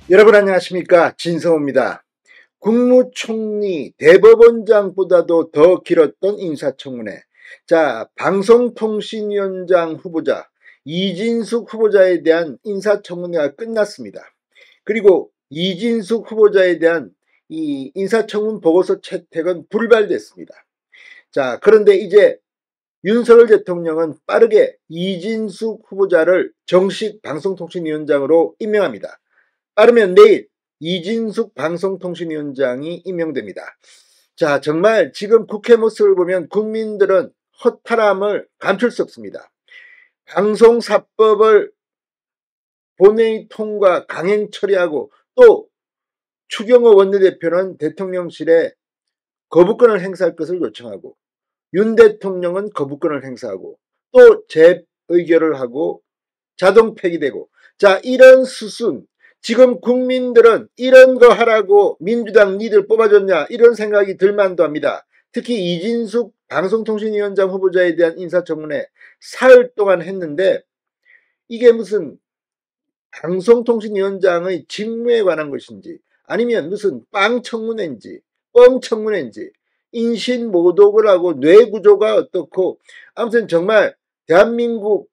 여러분 안녕하십니까, 진성호입니다. 국무총리 대법원장보다도 더 길었던 인사청문회. 자, 방송통신위원장 후보자 이진숙 후보자에 대한 인사청문회가 끝났습니다. 그리고 이진숙 후보자에 대한 이 인사청문 보고서 채택은 불발됐습니다. 자, 그런데 이제 윤석열 대통령은 빠르게 이진숙 후보자를 정식 방송통신위원장으로 임명합니다. 빠르면 내일 이진숙 방송통신위원장이 임명됩니다. 자, 정말 지금 국회 모습을 보면 국민들은 허탈함을 감출 수 없습니다. 방송사법을 본회의 통과 강행 처리하고 또 추경호 원내대표는 대통령실에 거부권을 행사할 것을 요청하고 윤 대통령은 거부권을 행사하고 또 재의결을 하고 자동 폐기되고, 자, 이런 수순, 지금 국민들은 이런 거 하라고 민주당 니들 뽑아줬냐 이런 생각이 들만도 합니다. 특히 이진숙 방송통신위원장 후보자에 대한 인사청문회 사흘 동안 했는데 이게 무슨 방송통신위원장의 직무에 관한 것인지 아니면 무슨 빵청문회인지 뻥청문회인지 인신모독을 하고 뇌구조가 어떻고, 아무튼 정말 대한민국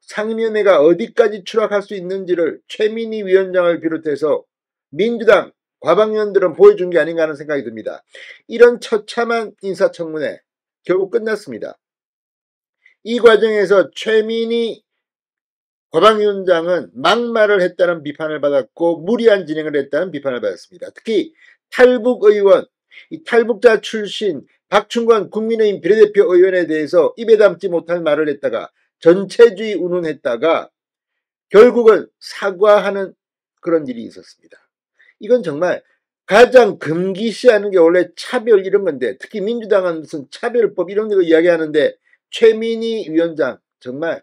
상임위원회가 어디까지 추락할 수 있는지를 최민희 위원장을 비롯해서 민주당 과방위원들은 보여준 게 아닌가 하는 생각이 듭니다. 이런 처참한 인사청문회 결국 끝났습니다. 이 과정에서 최민희 과방위원장은 막말을 했다는 비판을 받았고 무리한 진행을 했다는 비판을 받았습니다. 특히 탈북의원, 이 탈북자 출신 박충권 국민의힘 비례대표 의원에 대해서 입에 담지 못할 말을 했다가 전체주의 운운했다가 결국은 사과하는 그런 일이 있었습니다. 이건 정말 가장 금기시하는 게 원래 차별 이런 건데, 특히 민주당은 무슨 차별법 이런 거 이야기하는데 최민희 위원장 정말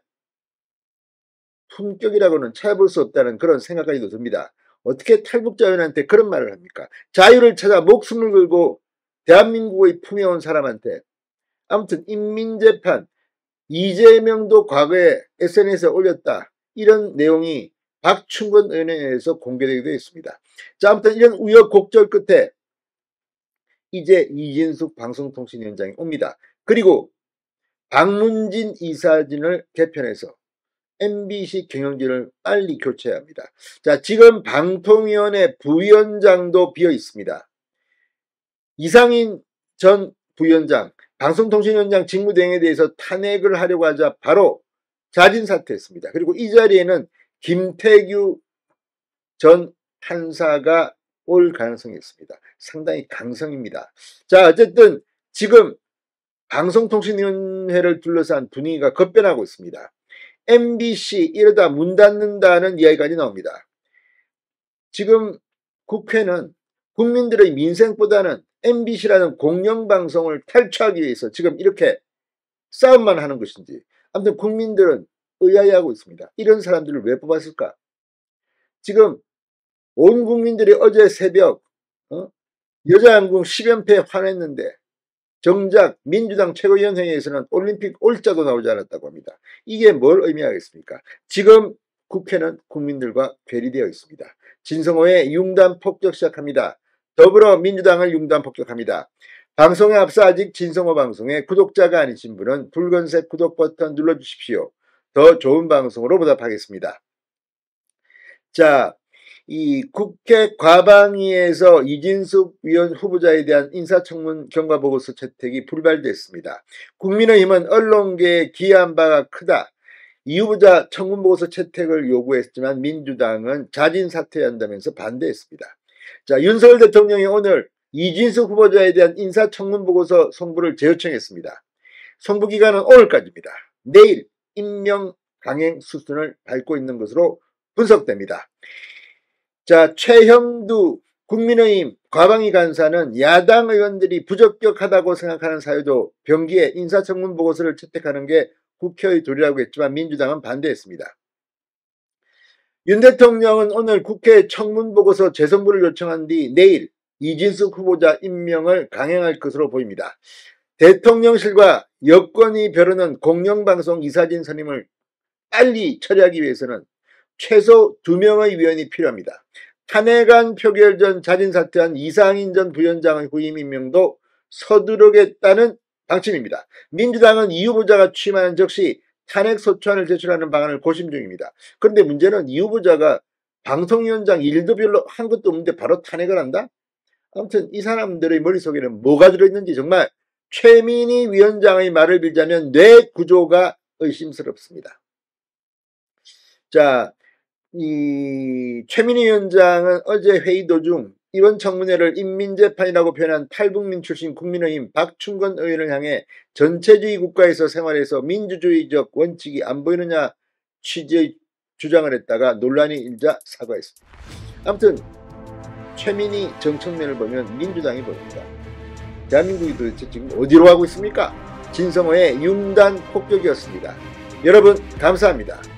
품격이라고는 찾아볼 수 없다는 그런 생각까지도 듭니다. 어떻게 탈북자 의원한테 그런 말을 합니까? 자유를 찾아 목숨을 걸고 대한민국의 품에 온 사람한테. 아무튼 인민재판, 이재명도 과거에 SNS에 올렸다, 이런 내용이 박충권 의원에 의해서 공개되기도 했습니다. 자, 아무튼 이런 우여곡절 끝에 이제 이진숙 방송통신위원장이 옵니다. 그리고 박문진 이사진을 개편해서 MBC 경영진을 빨리 교체해야 합니다. 자, 지금 방통위원회 부위원장도 비어 있습니다. 이상인 전 부위원장, 방송통신위원장 직무대행에 대해서 탄핵을 하려고 하자 바로 자진 사퇴했습니다. 그리고 이 자리에는 김태규 전 판사가 올 가능성이 있습니다. 상당히 강성입니다. 자, 어쨌든 지금 방송통신위원회를 둘러싼 분위기가 급변하고 있습니다. MBC 이러다 문 닫는다는 이야기까지 나옵니다. 지금 국회는 국민들의 민생보다는 MBC라는 공영방송을 탈취하기 위해서 지금 이렇게 싸움만 하는 것인지, 아무튼 국민들은 의아해하고 있습니다. 이런 사람들을 왜 뽑았을까? 지금 온 국민들이 어제 새벽 여자양궁 10연패에 화냈는데 정작 민주당 최고위원회에서는 올림픽 올자도 나오지 않았다고 합니다. 이게 뭘 의미하겠습니까? 지금 국회는 국민들과 괴리되어 있습니다. 진성호의 융단 폭격 시작합니다. 더불어민주당을 융단 폭격합니다. 방송에 앞서 아직 진성호 방송에 구독자가 아니신 분은 붉은색 구독 버튼 눌러주십시오. 더 좋은 방송으로 보답하겠습니다. 자, 이 국회 과방위에서 이진숙 위원 후보자에 대한 인사청문 경과보고서 채택이 불발됐습니다. 국민의힘은 언론계에 기여한 바가 크다, 이 후보자 청문보고서 채택을 요구했지만 민주당은 자진 사퇴한다면서 반대했습니다. 자, 윤석열 대통령이 오늘 이진숙 후보자에 대한 인사청문보고서 송부를 재요청했습니다. 송부기간은 오늘까지입니다. 내일 임명 강행 수순을 밟고 있는 것으로 분석됩니다. 자, 최형두 국민의힘 과방위 간사는 야당 의원들이 부적격하다고 생각하는 사유도 병기에 인사청문 보고서를 채택하는 게 국회의 도리라고 했지만 민주당은 반대했습니다. 윤 대통령은 오늘 국회 청문 보고서 재송부를 요청한 뒤 내일 이진숙 후보자 임명을 강행할 것으로 보입니다. 대통령실과 여권이 벼르는 공영방송 이사진 선임을 빨리 처리하기 위해서는 최소 2명의 위원이 필요합니다. 탄핵안 표결 전 자진 사퇴한 이상인 전 부위원장의 후임 임명도 서두르겠다는 방침입니다. 민주당은 이 후보자가 취임하는 즉시 탄핵 소추안을 제출하는 방안을 고심 중입니다. 그런데 문제는 이 후보자가 방송위원장 일도 별로 한 것도 없는데 바로 탄핵을 한다? 아무튼 이 사람들의 머릿속에는 뭐가 들어있는지 정말 최민희 위원장의 말을 빌자면 뇌 구조가 의심스럽습니다. 자, 이 최민희 위원장은 어제 회의 도중 이번 청문회를 인민재판이라고 표현한 탈북민 출신 국민의힘 박충건 의원을 향해 전체주의 국가에서 생활해서 민주주의적 원칙이 안 보이느냐 취지의 주장을 했다가 논란이 일자 사과했습니다. 아무튼 최민희 정청면을 보면 민주당이 보입니다. 대한민국이 도대체 지금 어디로 가고 있습니까? 진성호의 융단 폭격이었습니다. 여러분 감사합니다.